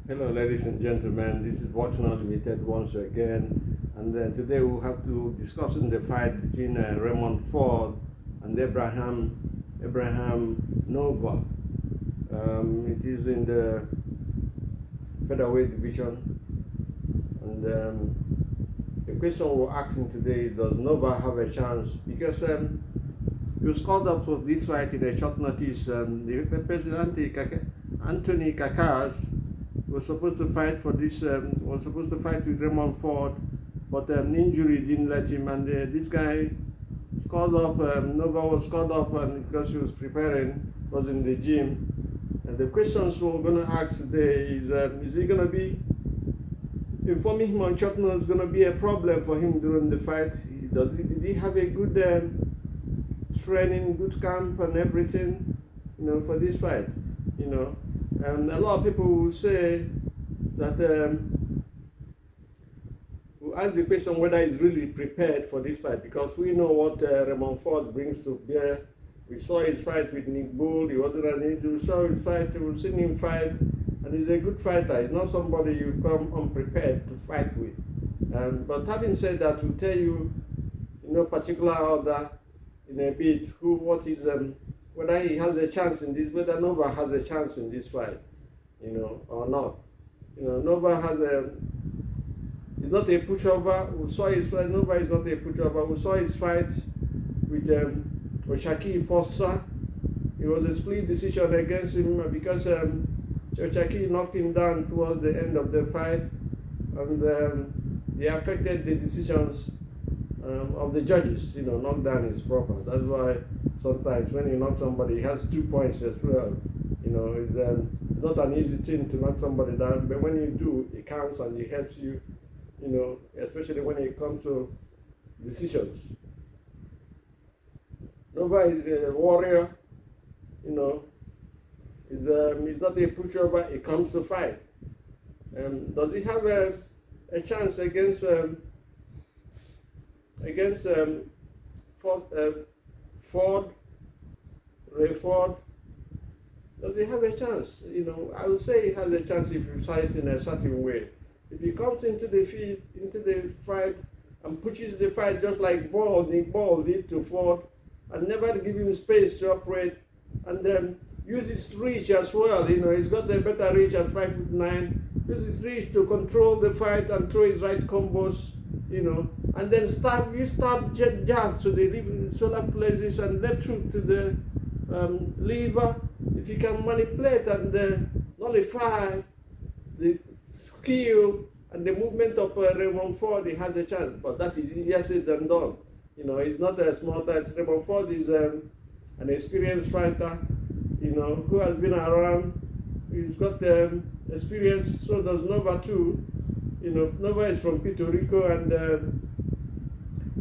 Hello, ladies and gentlemen. This is Boxing Unlimited once again, and today we'll have to discuss the fight between Raymond Ford and Abraham Nova. It is in the featherweight division, and the question we're asking today is: does Nova have a chance? Because he was called up for this fight in a short notice. The President Anthony Kakas was supposed to fight for this. Was supposed to fight with Raymond Ford, but injury didn't let him. And this guy was called up. Nova was called up, and because he was preparing, was in the gym. And the questions we're going to ask today is he going to be informing him on short notice going to be a problem for him during the fight? Did he have a good training, good camp, and everything, for this fight? And a lot of people will say that will ask the question whether he's really prepared for this fight, because we know what Raymond Ford brings to bear. We saw his fight with Nick Bull. He wasn't an easy. We saw his fight. We've seen him fight, and he's a good fighter. He's not somebody you come unprepared to fight with. But having said that, we'll tell you, particular order in a bit whether he has a chance in this, whether Nova has a chance in this fight, or not. Nova he's not a pushover. We saw his fight. Nova is not a pushover. We saw his fight with Oshaki Foster. It was a split decision against him because Oshaki knocked him down towards the end of the fight, and he affected the decisions of the judges. Knockdown is proper. That's why sometimes when you knock somebody, he has 2 points as well. It's not an easy thing to knock somebody down, but when you do, it counts and it helps you, especially when it comes to decisions. Nova is a warrior, he's not a pushover. It comes to fight. Does he have a chance against Ford, Ray Ford? Does he have a chance? I would say he has a chance if he fights in a certain way. If he comes into the fight and pushes the fight just like Nick Ball did to Ford, and never give him space to operate, and then use his reach as well. He's got a better reach at 5'9". Use his reach to control the fight and throw his right combos, and then stab jabs to the solar plexus and left hook to the liver. If you can manipulate and nullify the skill and the movement of Raymond Ford, he has a chance. But that is easier said than done. He's not a small time. Raymond Ford is an experienced fighter, who has been around. He's got experience. So does Nova too. Nova is from Puerto Rico, and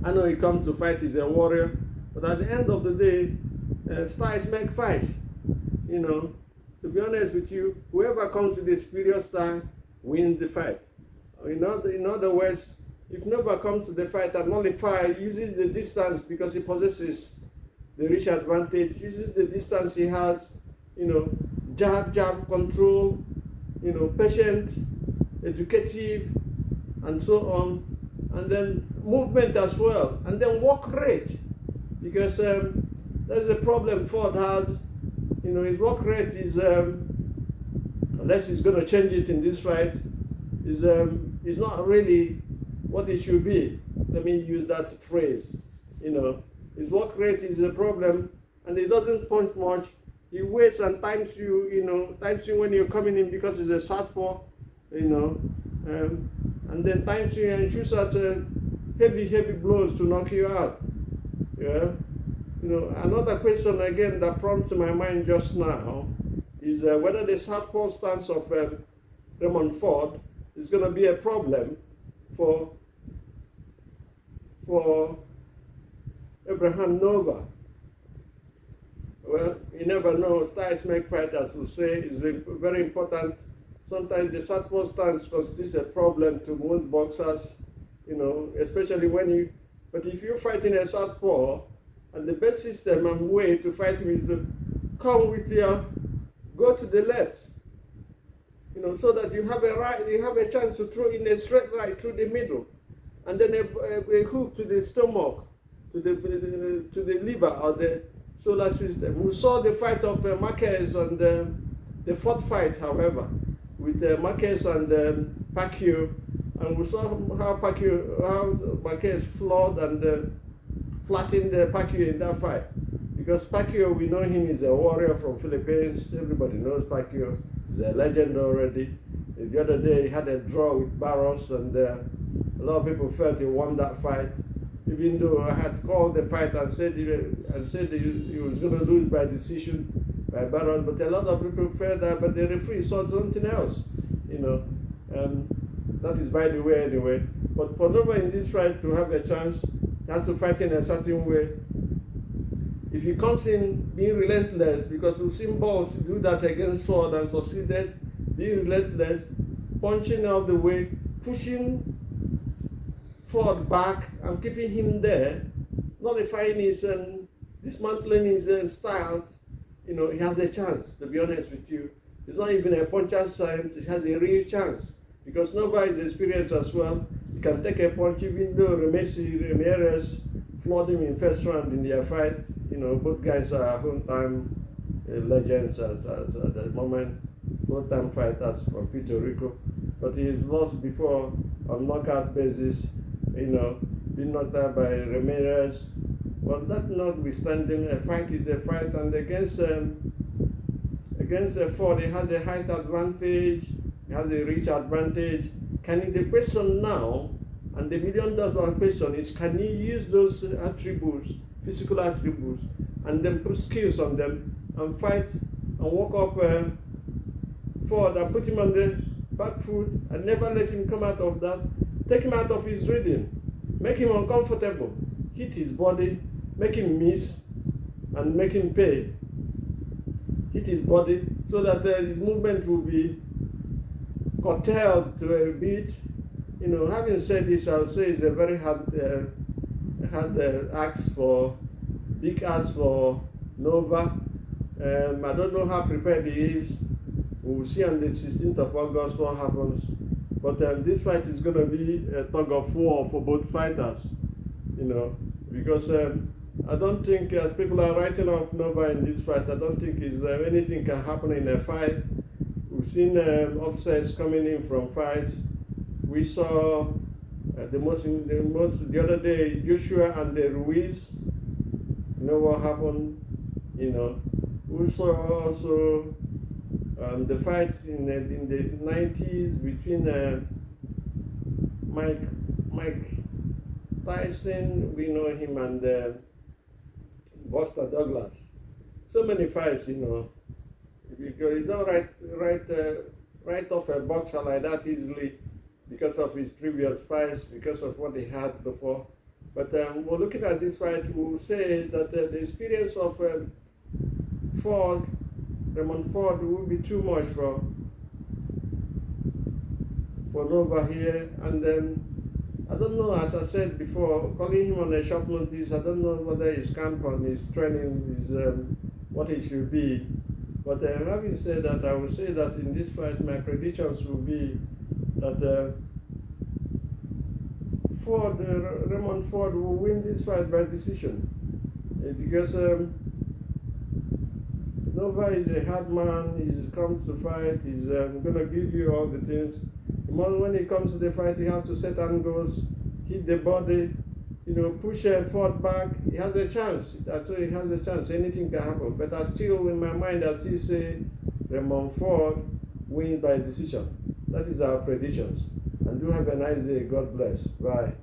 I know he comes to fight. He's a warrior. But at the end of the day, styles make fights. To be honest with you, whoever comes with a superior style wins the fight. In other words, if Nova comes to the fight and nullify, uses the distance because he possesses the reach advantage, uses the distance he has, jab, control, patient, educative, and so on, and then movement as well, and then work rate, because that's the problem Ford has. His work rate is, unless he's going to change it in this fight, is not really what it should be. Let me use that phrase. His work rate is a problem, and he doesn't punch much. He waits and times you when you're coming in because he's a southpaw, and then times you and shoots at heavy blows to knock you out. Yeah. Another question again that prompts to my mind just now is whether the southpaw stance of Raymond Ford is going to be a problem for Abraham Nova. Well, you never know. Styles make fighters will say is very important. Sometimes the southpaw stance constitutes a problem to most boxers, especially but if you're fighting a southpaw, and the best system and way to fight him is to go to the left. so that you have a chance to throw in a straight right through the middle, and then a hook to the stomach, to the liver or the solar system. We saw the fight of Marquez and the fourth fight, however, with Marquez and Pacquiao, and we saw how Marquez flawed and flattened Pacquiao in that fight. Because Pacquiao, we know him, is a warrior from Philippines. Everybody knows Pacquiao. He's a legend already. The other day he had a draw with Barros, and a lot of people felt he won that fight. Even though I had called the fight and said he was going to lose by decision by Barros, but a lot of people felt that, but the referee saw something else, that is by the way anyway. But for Nova in this fight to have a chance, he has to fight in a certain way. If he comes in being relentless, because we've seen Balls do that against Ford and succeeded, being relentless, punching all the way, pushing Ford back and keeping him there, nullifying his dismantling his styles, he has a chance, to be honest with you. It's not even a puncher's time, he has a real chance. Because Nova is experienced as well. He can take a punch, even though Ramirez floored him in first round in their fight. Both guys are home-time legends at the moment, home-time fighters from Puerto Rico. But he's lost before on knockout basis, been knocked out by Ramirez. But that notwithstanding, a fight is a fight, and against Ford, he has a height advantage, he has a reach advantage. The question now, and the $1 million question is, can he use those attributes, physical attributes, and then put skills on them and fight and walk up Ford and put him on the back foot and never let him come out of that, take him out of his rhythm, make him uncomfortable, hit his body, make him miss, and make him pay. Hit his body so that his movement will be curtailed to a bit. Having said this, I'll say it's a very hard big ask for Nova. I don't know how prepared he is. We'll see on the 16th of August what happens. But this fight is going to be a tug of war for both fighters, because I don't think, as people are writing off Nova in this fight, I don't think anything can happen in a fight. We've seen upsets coming in from fights. We saw the other day, Joshua and Ruiz. What happened? We saw also the fight in the 90s between Mike Tyson, we know him, and Buster Douglas. So many fights, because you don't write off a boxer like that easily, because of his previous fights, because of what he had before. But we're looking at this fight, we'll say that the experience of Raymond Ford will be too much for Nova here. And I don't know, as I said before, calling him on a short notice, I don't know whether his camp on his training is what it should be. But having said that, I will say that in this fight, my predictions will be that Raymond Ford will win this fight by decision, because Nova is a hard man. He comes to fight. He's going to give you all the things. When he comes to the fight, he has to set angles, hit the body, push Ford back. He has a chance. Actually, he has a chance. Anything can happen. But in my mind, I still say Raymond Ford wins by decision. That is our predictions. And do have a nice day. God bless. Bye.